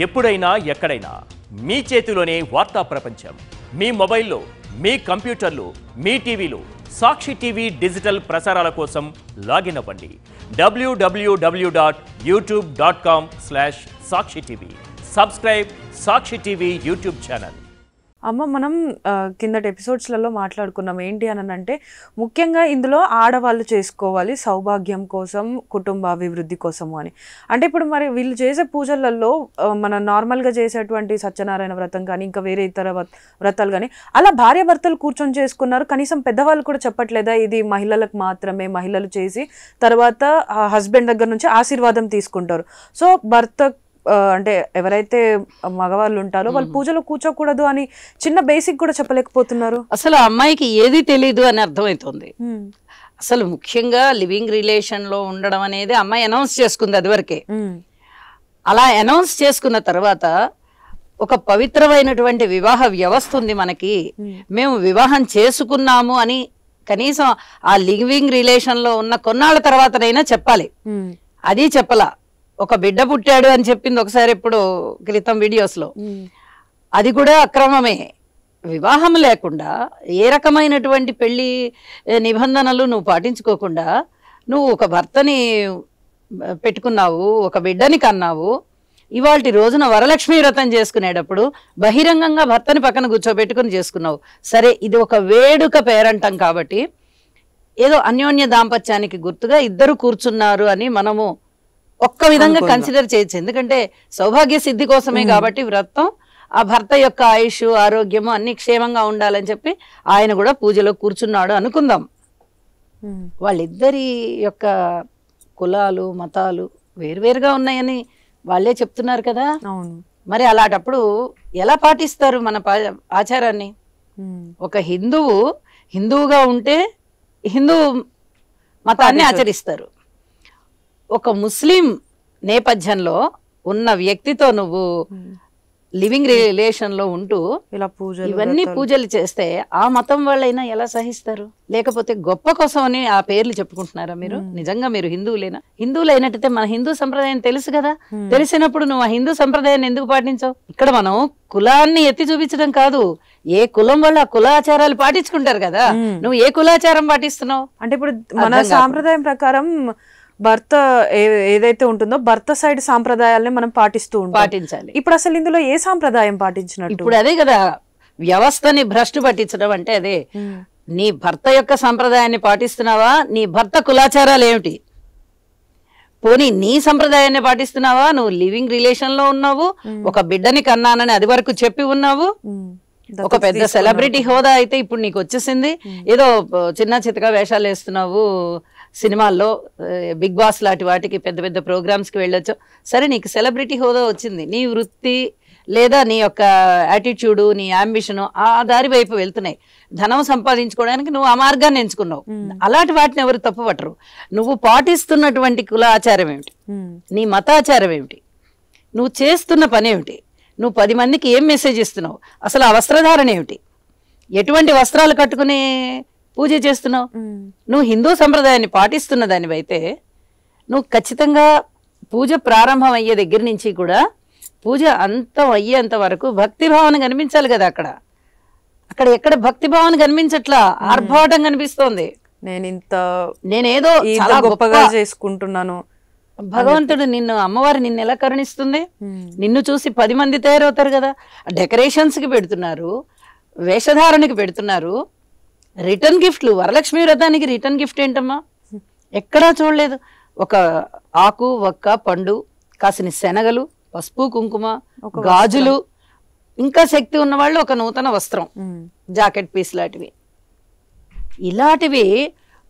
ఎప్పుడైనా ఎక్కడైనా మీ చేతిలోనే వార్తా ప్రపంచం. మీ మొబైల్లో, మీ కంప్యూటర్లో, మీ టీవీలో సాక్షి టీవీ డిజిటల్ ప్రసారాల కోసం లాగిన్ అవ్వండి. www.youtube.com/సాక్షి టీవీ. సబ్స్క్రైబ్ సాక్షి టీవీ యూట్యూబ్ ఛానల్. అమ్మ, మనం కిందటి ఎపిసోడ్స్లలో మాట్లాడుకున్నాం ఏంటి అని అంటే, ముఖ్యంగా ఇందులో ఆడవాళ్ళు చేసుకోవాలి సౌభాగ్యం కోసం, కుటుంబ అభివృద్ధి కోసము అని. అంటే ఇప్పుడు మరి వీళ్ళు చేసే పూజలలో మన నార్మల్గా చేసేటువంటి సత్యనారాయణ వ్రతం కానీ ఇంకా వేరే ఇతర వ్రతాలు కానీ అలా భార్యాభర్తలు కూర్చొని చేసుకున్నారు. కనీసం పెద్దవాళ్ళు కూడా చెప్పట్లేదా ఇది మహిళలకు మాత్రమే, మహిళలు చేసి తర్వాత హస్బెండ్ దగ్గర నుంచి ఆశీర్వాదం తీసుకుంటారు. సో భర్త అంటే ఎవరైతే మగవాళ్ళు ఉంటారో వాళ్ళు పూజలో కూర్చోకూడదు అని చిన్న బేసిక్ కూడా చెప్పలేకపోతున్నారు. అసలు అమ్మాయికి ఏది తెలీదు అని అర్థమవుతుంది. అసలు ముఖ్యంగా లివింగ్ రిలేషన్ లో ఉండడం అనేది అమ్మాయి అనౌన్స్ చేసుకుంది అది వరకే. అలా అనౌన్స్ చేసుకున్న తర్వాత ఒక పవిత్రమైనటువంటి వివాహ వ్యవస్థ ఉంది మనకి. మేము వివాహం చేసుకున్నాము అని కనీసం ఆ లివింగ్ రిలేషన్ లో ఉన్న కొన్నాళ్ళ తర్వాతనైనా చెప్పాలి. అది చెప్పలా. ఒక బిడ్డ పుట్టాడు అని చెప్పింది ఒకసారి ఎప్పుడు క్రితం వీడియోస్ లో. అది కూడా అక్రమమే. వివాహం లేకుండా ఏ రకమైనటువంటి పెళ్లి నిబంధనలు నువ్వు పాటించుకోకుండా నువ్వు ఒక భర్తని పెట్టుకున్నావు, ఒక బిడ్డని కన్నావు. ఇవాళ రోజున వరలక్ష్మి వ్రతం చేసుకునేటప్పుడు బహిరంగంగా భర్తని పక్కన కూర్చోబెట్టుకుని చేసుకున్నావు. సరే, ఇది ఒక వేడుక పేరంటం కాబట్టి ఏదో అన్యోన్య దాంపత్యానికి గుర్తుగా ఇద్దరు కూర్చున్నారు అని మనము ఒక్క విధంగా కన్సిడర్ చేయొచ్చు. ఎందుకంటే సౌభాగ్య సిద్ధి కోసమే కాబట్టి వ్రతం. ఆ భర్త యొక్క ఆయుష్, ఆరోగ్యము అన్ని క్షేమంగా ఉండాలని చెప్పి ఆయన కూడా పూజలో కూర్చున్నాడు అనుకుందాం. వాళ్ళిద్దరి యొక్క కులాలు, మతాలు వేరువేరుగా ఉన్నాయని వాళ్ళే చెప్తున్నారు కదా. మరి అలాంటప్పుడు ఎలా పాటిస్తారు మన ఆచారాన్ని? ఒక హిందువుగా ఉంటే హిందూ మతాన్ని ఆచరిస్తారు. ఒక ముస్లిం నేపథ్యంలో ఉన్న వ్యక్తితో నువ్వు లివింగ్ రిలేషన్ లో ఉంటూ ఇవన్నీ పూజలు చేస్తే ఆ మతం వాళ్ళైనా ఎలా సహిస్తారు? లేకపోతే గొప్ప కోసం అని ఆ పేర్లు చెప్పుకుంటున్నారా మీరు? నిజంగా మీరు హిందువులేనా? హిందువులైనట్టయితే మన హిందూ సంప్రదాయం తెలుసు కదా. తెలిసినప్పుడు నువ్వు ఆ హిందూ సంప్రదాయాన్ని ఎందుకు పాటించవు? ఇక్కడ మనం కులాన్ని ఎత్తి చూపించడం కాదు, ఏ కులం వల్ల ఆ కులాచారాలు పాటించుకుంటారు కదా. నువ్వు ఏ కులాచారం పాటిస్తున్నావు? అంటే ఇప్పుడు మన సాంప్రదాయం ప్రకారం భర్త ఏదైతే ఉంటుందో భర్త సైడ్ సాంప్రదాయాలని మనం పాటించాలి. ఇప్పుడు అసలు ఇందులో ఏ సాంప్రదాయం పాటించినట్టు? ఇప్పుడు అదే కదా వ్యవస్థని భ్రష్టు పట్టించడం అంటే అదే. నీ భర్త యొక్క సంప్రదాయాన్ని పాటిస్తున్నావా? నీ భర్త కులాచారాలు ఏమిటి? పోనీ నీ సంప్రదాయాన్ని పాటిస్తున్నావా? నువ్వు లివింగ్ రిలేషన్ లో ఉన్నావు, ఒక బిడ్డని కన్నానని అది వరకు చెప్పి ఉన్నావు, ఒక పెద్ద సెలబ్రిటీ హోదా అయితే ఇప్పుడు నీకు వచ్చేసింది. ఏదో చిన్న చితక వేషాలు వేస్తున్నావు సినిమాల్లో, బిగ్ బాస్ లాంటి వాటికి పెద్ద పెద్ద ప్రోగ్రామ్స్ కి వెళ్ళొచ్చు. సరే, నీకు సెలబ్రిటీ హోదా వచ్చింది. నీ వృత్తి లేదా నీ యొక్క యాటిట్యూడ్, నీ అంబిషన్ ఆ దారి వైపు వెళ్తున్నాయి. ధనం సంపాదించుకోవడానికి నువ్వు ఆ మార్గాన్ని ఎంచుకున్నావు. అలాంటి వాటిని ఎవరు తప్పు పట్టరు. నువ్వు పాటిస్తున్నటువంటి కుల ఆచారం ఏమిటి? నీ మతాచారం ఏమిటి? నువ్వు చేస్తున్న పని ఏమిటి? నువ్వు 10 మందికి ఏం మెసేజ్ ఇస్తున్నావు? అసలు ఆ వస్త్రధారణ ఏమిటి? ఎటువంటి వస్త్రాలు కట్టుకుని పూజ చేస్తున్నావు? నువ్వు హిందూ సంప్రదాయాన్ని పాటిస్తున్న దానివైతే నువ్వు ఖచ్చితంగా పూజ ప్రారంభం అయ్యే దగ్గర నుంచి కూడా పూజ అంతం అయ్యేంత వరకు భక్తి భావన కనిపించాలి కదా. అక్కడ ఎక్కడ భక్తి భావన కనిపించట్లా, ఆర్భాటం కనిపిస్తోంది. నేనేదో చాలా గొప్పగా చేసుకుంటున్నాను. భగవంతుడు నిన్ను, అమ్మవారు నిన్ను ఎలా కరుణిస్తుంది? నిన్ను చూసి 10 మంది తయారవుతారు కదా. డెకరేషన్స్ కి పెడుతున్నారు, వేషధారణకి పెడుతున్నారు, రిటర్న్ గిఫ్ట్లు. వరలక్ష్మి వ్రతానికి రిటర్న్ గిఫ్ట్ ఏంటమ్మా? ఎక్కడా చూడలేదు. ఒక ఆకు, ఒక్క పండు, కాసిన శనగలు, పసుపు, కుంకుమ, గాజులు, ఇంకా శక్తి ఉన్న వాళ్ళు ఒక నూతన వస్త్రం, జాకెట్ పీస్ లాంటివి. ఇలాంటివి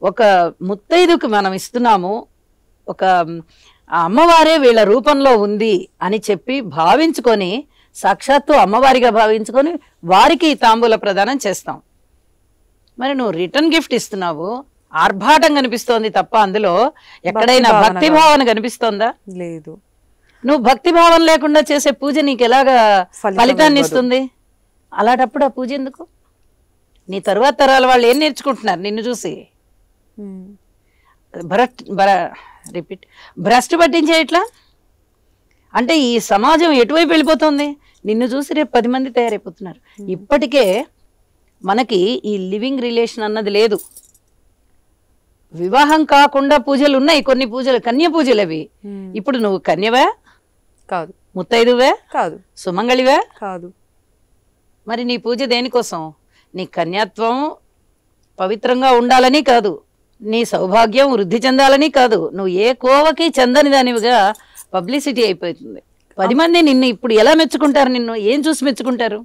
ఒక ముత్తైదుకు మనం ఇస్తున్నాము. ఒక అమ్మవారే వీళ్ళ రూపంలో ఉంది అని చెప్పి భావించుకొని, సాక్షాత్తు అమ్మవారిగా భావించుకొని వారికి తాంబూల ప్రదానం చేస్తాం. మరి నువ్వు రిటర్న్ గిఫ్ట్ ఇస్తున్నావు, ఆర్భాటం కనిపిస్తోంది తప్ప అందులో ఎక్కడైనా భక్తి భావన కనిపిస్తోందా? లేదు. నువ్వు భక్తి భావన లేకుండా చేసే పూజ నీకు ఎలాగా ఫలితాన్ని ఇస్తుంది? అలాంటప్పుడు ఆ పూజ ఎందుకు? నీ తరువాత తరాల వాళ్ళు ఏం నేర్చుకుంటున్నారు నిన్ను చూసి? భ్రష్టు పట్టించే ఇట్లా అంటే ఈ సమాజం ఎటువైపు వెళ్ళిపోతుంది? నిన్ను చూసి రేపు 10 మంది తయారైపోతున్నారు. ఇప్పటికే మనకి ఈ లివింగ్ రిలేషన్ అన్నది లేదు. వివాహం కాకుండా పూజలు ఉన్నాయి, కొన్ని పూజలు కన్య పూజలు అవి. ఇప్పుడు నువ్వు కన్యవే కాదు, ముత్తైదువే కాదు, సుమంగళివే కాదు. మరి నీ పూజ దేనికోసం? నీ కన్యాత్వం పవిత్రంగా ఉండాలని కాదు, నీ సౌభాగ్యం వృద్ధి చెందాలని కాదు. నువ్వు ఏ కోవకి చెందని దానివిగా పబ్లిసిటీ అయిపోతుంది. 10 మంది నిన్ను ఇప్పుడు ఎలా మెచ్చుకుంటారు? నిన్ను ఏం చూసి మెచ్చుకుంటారు?